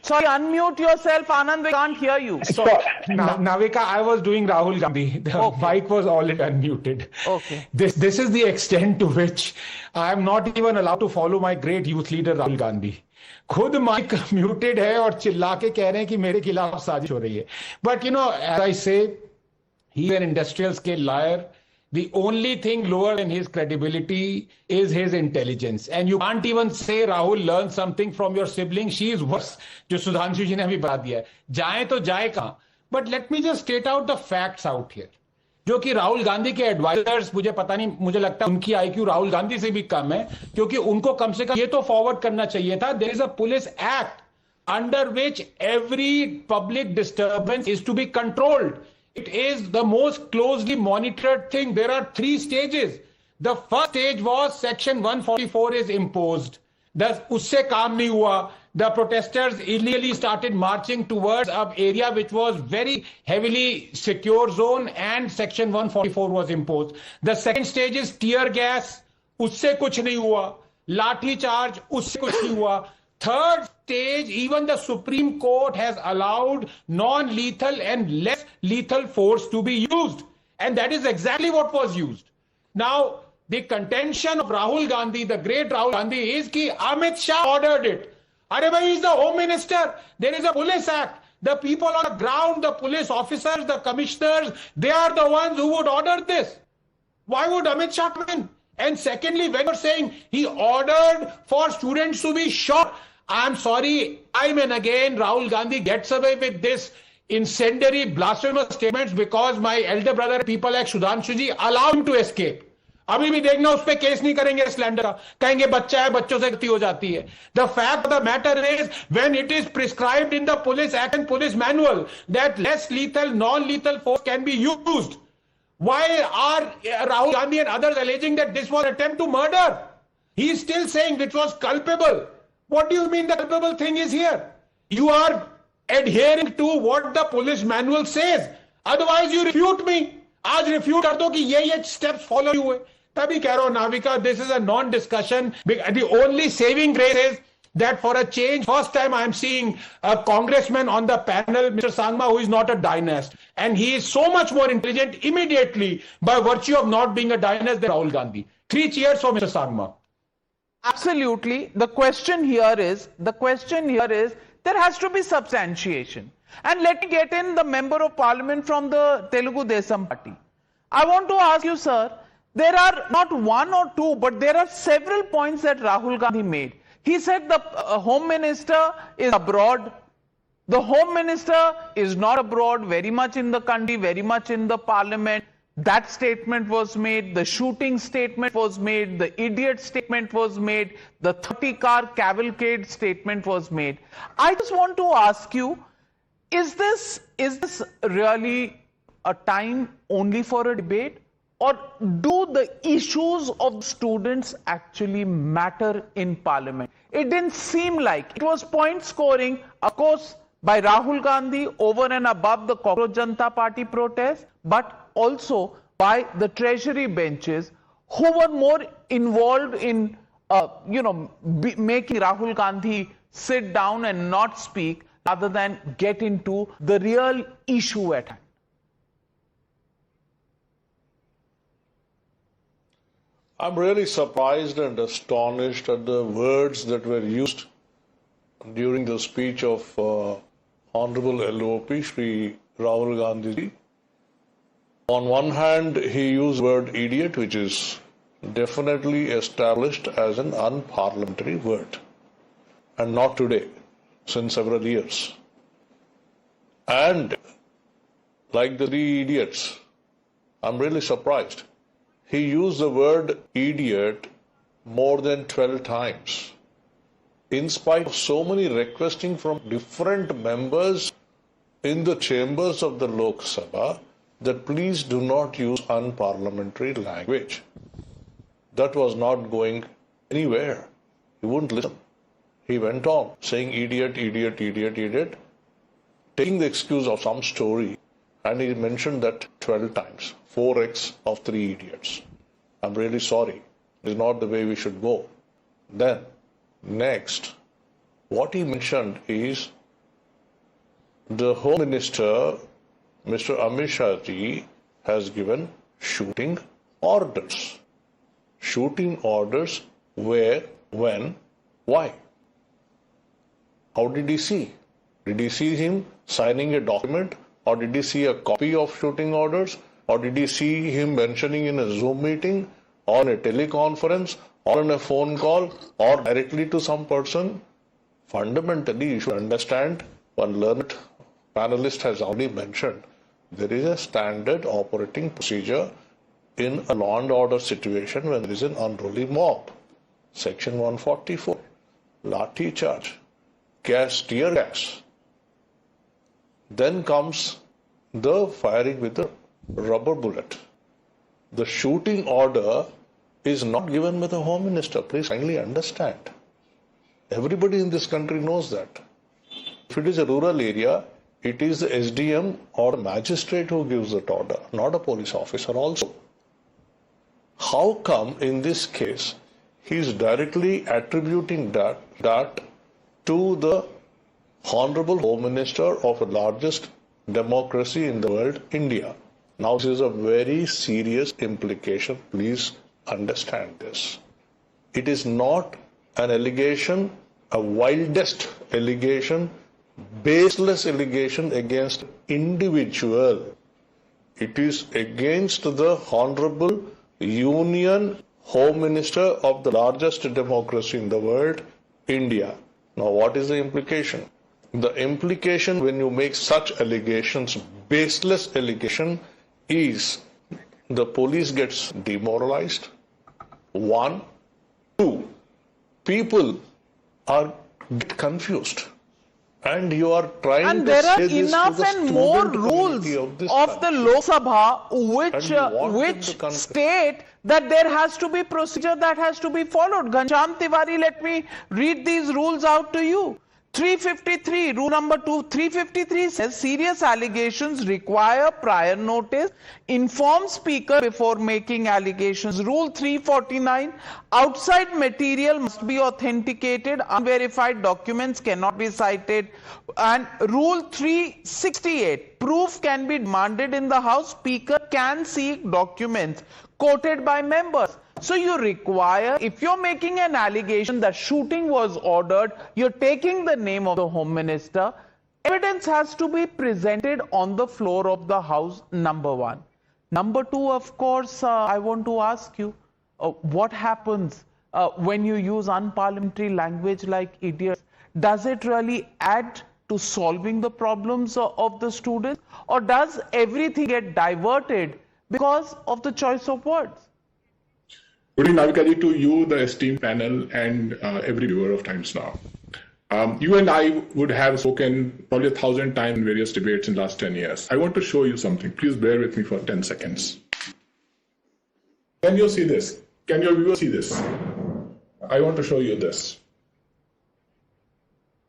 Sorry, unmute yourself, Anand. We can't hear you. So, Navika, I was doing Rahul Gandhi. The mic was already unmuted. Okay. This is the extent to which I am not even allowed to follow my great youth leader Rahul Gandhi. खुद mic muted है और चिल्ला के कह रहे हैं कि मेरे खिलाफ साजिश हो रही है. But you know, as I say, he's an industrial scale liar. The only thing lower than his credibility is his intelligence. And you can't even say, Rahul, learn something from your sibling. She is worse. जो सुधांशु जी ने अभी बता दिया है. जाए तो जाए कहाँ? But let me just state out the facts out here. जो कि राहुल गांधी के एडवाइजर्स, मुझे पता नहीं, मुझे लगता है उनकी आईक्यू राहुल गांधी से भी कम है, क्योंकि उनको कम से कम ये तो फॉरवर्ड करना चाहिए था. There is a police act under which every public disturbance is to be controlled. It is the most closely monitored thing. There are 3 stages. The first stage was Section 144 is imposed. उससे काम नहीं हुआ. The protesters illegally started marching towards an area which was very heavily secure zone, and Section 144 was imposed. The second stage is tear gas. उससे कुछ नहीं हुआ. लाठी charge, उससे कुछ नहीं हुआ. Third stage, even the Supreme Court has allowed non-lethal and less lethal force to be used. And that is exactly what was used. Now, the contention of Rahul Gandhi, the great Rahul Gandhi, is that Amit Shah ordered it. Arey bhai, he's the Home Minister. There is a police act. The people on the ground, the police officers, the commissioners, they are the ones who would order this. Why would Amit Shah come in? And secondly, when you're saying he ordered for students to be shot, I'm sorry, time and again Rahul Gandhi gets away with this incendiary, blasphemous statements because my elder brother, people like Sudhanshu ji, allow him to escape. अभी भी देखना, उस पे case नहीं करेंगे slander का, कहेंगे बच्चा है, बच्चों से गलती हो जाती है. The fact of the matter is, when it is prescribed in the police act and police manual that less lethal, non-lethal force can be used, why are Rahul Gandhi and others alleging that this was an attempt to murder? He is still saying it was culpable. What do you mean the culpable thing is here? You are adhering to what the police manual says. Otherwise you refute me. आज refute कर दो कि ये steps follow हुए. तभी कह रहा हूं Navika, this is a non-discussion. The only saving grace is that for a change, first time I am seeing a congressman on the panel, Mr. Sangma, who is not a dynast. And he is so much more intelligent immediately by virtue of not being a dynast than Rahul Gandhi. 3 cheers for Mr. Sangma. Absolutely. The question here is, there has to be substantiation. And let me get in the member of parliament from the Telugu Desam party. I want to ask you, sir, there are not 1 or 2, but there are several points that Rahul Gandhi made. He said the Home Minister is abroad. The Home Minister is not abroad, very much in the country, very much in the parliament. That statement was made. The shooting statement was made. The idiot statement was made. The 30-car cavalcade statement was made. I just want to ask you, is this really a time only for a debate? Or do the issues of students actually matter in parliament? It didn't seem like. It was point scoring, of course, by Rahul Gandhi over and above the Cockroach Janata Party protest, but also by the treasury benches who were more involved in, making Rahul Gandhi sit down and not speak rather than get into the real issue at hand. I'm really surprised and astonished at the words that were used during the speech of Honorable LOP, Shri Rahul Gandhi. On one hand, he used the word idiot, which is definitely established as an unparliamentary word. And not today, since several years. And like the 3 idiots, I'm really surprised. He used the word idiot more than 12 times. In spite of so many requesting from different members in the chambers of the Lok Sabha that please do not use unparliamentary language. That was not going anywhere. He wouldn't listen. He went on saying idiot, idiot, idiot, idiot, taking the excuse of some story, and he mentioned that 12 times, 4x of 3 idiots. I'm really sorry. It is not the way we should go. Then, next, what he mentioned is the Home Minister, Mr. Amit Shah ji, has given shooting orders. Shooting orders where, when, why? How did he see? Did he see him signing a document, or did he see a copy of shooting orders, or did he see him mentioning in a Zoom meeting, or in a teleconference, or in a phone call, or directly to some person? Fundamentally, you should understand, one learned panelist has already mentioned, there is a standard operating procedure in a law and order situation when there is an unruly mob. Section 144, lathi charge, tear gas. Then comes the firing with the rubber bullet. The shooting order is not given by the Home Minister. Please kindly understand. Everybody in this country knows that. If it is a rural area, it is the SDM or magistrate who gives that order, not a police officer also. How come in this case he is directly attributing that to the Honorable Home Minister of the largest democracy in the world, India? Now this is a very serious implication. Please understand this. It is not an allegation, a wildest allegation, baseless allegation against individual. It is against the Honorable Union Home Minister of the largest democracy in the world, India. Now what is the implication? The implication when you make such allegations, baseless allegation, is the police gets demoralized. 1, 2, people get confused. And you are trying and to there are say this enough to the and more student rules community of the Lok Sabha which them to state that there has to be procedure that has to be followed. Ghanshyam Tiwari, let me read these rules out to you. 353, rule number 2, 353 says serious allegations require prior notice. Inform speaker before making allegations. Rule 349, outside material must be authenticated. Unverified documents cannot be cited. And rule 368, proof can be demanded in the House. Speaker can seek documents quoted by members. So you require, if you're making an allegation that shooting was ordered, you're taking the name of the Home Minister, evidence has to be presented on the floor of the House, number 1. Number 2, of course, I want to ask you, what happens when you use unparliamentary language like idiots? Does it really add to solving the problems of the students, or does everything get diverted because of the choice of words? Good evening, Navikali, to you, the esteemed panel, and every viewer of Times Now. You and I would have spoken probably 1,000 times in various debates in the last 10 years. I want to show you something. Please bear with me for 10 seconds. Can you see this? Can your viewers see this? I want to show you this.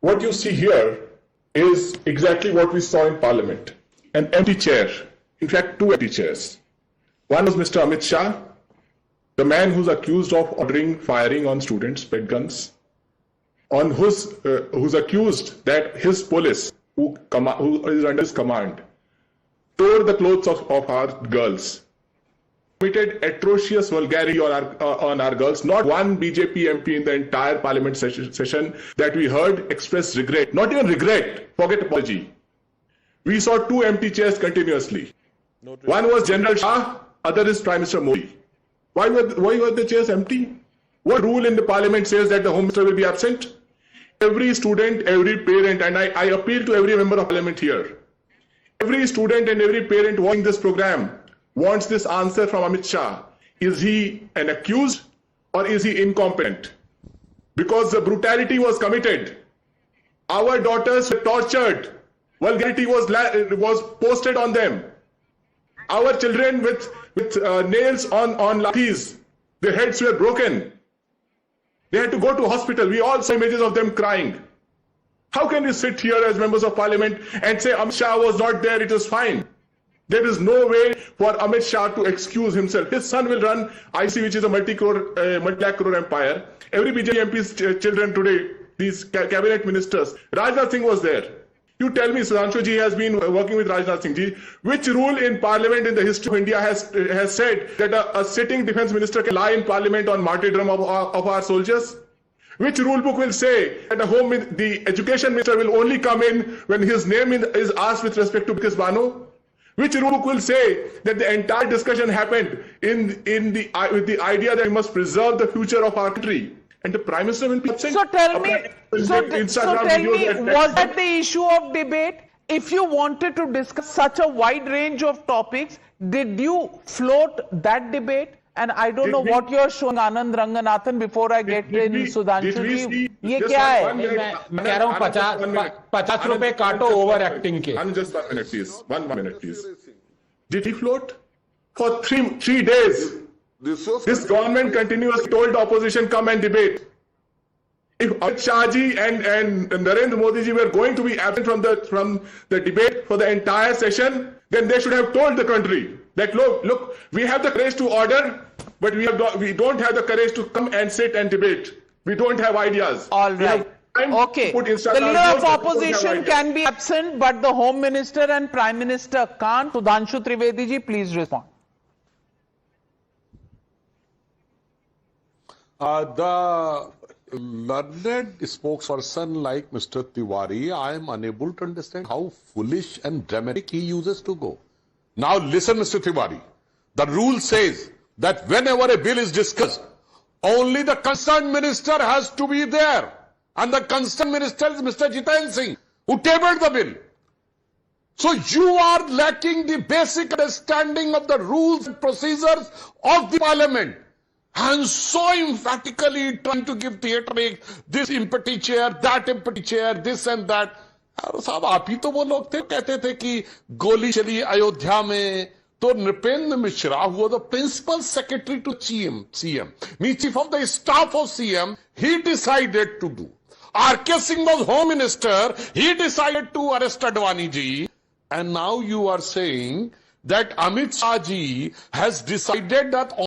What you see here is exactly what we saw in Parliament. An empty chair. In fact, 2 empty chairs. One was Mr. Amit Shah, the man who's accused of ordering firing on students, pet guns, who's accused that his police, who is under his command, tore the clothes of our girls, committed atrocious vulgarity on our girls. Not one BJP MP in the entire Parliament session that we heard express regret. Not even regret, forget apology. We saw 2 empty chairs continuously. One was General Shah, other is Prime Minister Modi. Why were the chairs empty? What rule in the Parliament says that the Home Minister will be absent? Every student, every parent, and I appeal to every member of Parliament here. Every student and every parent watching this program wants this answer from Amit Shah. Is he an accused or is he incompetent? Because the brutality was committed. Our daughters were tortured. Vulgarity was posted on them. Our children with nails on lathis, their heads were broken. They had to go to hospital. We all saw images of them crying. How can we sit here as members of Parliament and say Amit Shah was not there, it was fine? There is no way for Amit Shah to excuse himself. His son will run IC, which is a multi-lakh crore empire. Every BJP MP's children today, these cabinet ministers, Rajnath Singh was there. You tell me, Sudhanshu ji has been working with Rajnath Singh ji. Which rule in Parliament in the history of India has said that a sitting defense minister can lie in Parliament on martyrdom of our soldiers? Which rule book will say that the education minister will only come in when his name is asked with respect to Bilkis Bano? Which rule book will say that the entire discussion happened with the idea that we must preserve the future of our country? And the Prime Minister will be absent. So tell me, was that the issue of debate? If you wanted to discuss such a wide range of topics, did you float that debate? And I don't know what you're showing, Anand, Ranganathan, before I get in Sudhanshu ji. ये क्या है? मैं कह रहा हूँ 50 रुपए काटो over acting के. Anand, just 1 minute, please. One minute, please. Did he float? For three days. This government continuously told the opposition, come and debate. If Amit Shah ji and Narendra Modi ji were going to be absent from the debate for the entire session, then they should have told the country that look, we have the courage to order, but we don't have the courage to come and sit and debate. We don't have ideas. All right. Okay. The leader of opposition can be absent, but the Home Minister and Prime Minister can't. Sudhanshu Trivedi ji, please respond. The learned spokesperson like Mr. Tiwari, I am unable to understand how foolish and dramatic he uses to go. Now listen, Mr. Tiwari. The rule says that whenever a bill is discussed, only the concerned minister has to be there. And the concerned minister is Mr. Jiten Singh, who tabled the bill. So you are lacking the basic understanding of the rules and procedures of the parliament. And so emphatically trying to give theatre, this empathy chair, that empathy chair, this and that. साहब आप ही तो वो लोग थे कहते थे कि गोली चली अयोध्या में तो नृपेंद्र मिश्रा हुआ the principal secretary to CM means chief of the staff of CM, he decided to do. R.K. Singh was home minister, he decided to arrest Advani ji, and now you are saying that Amit Shah ji has decided that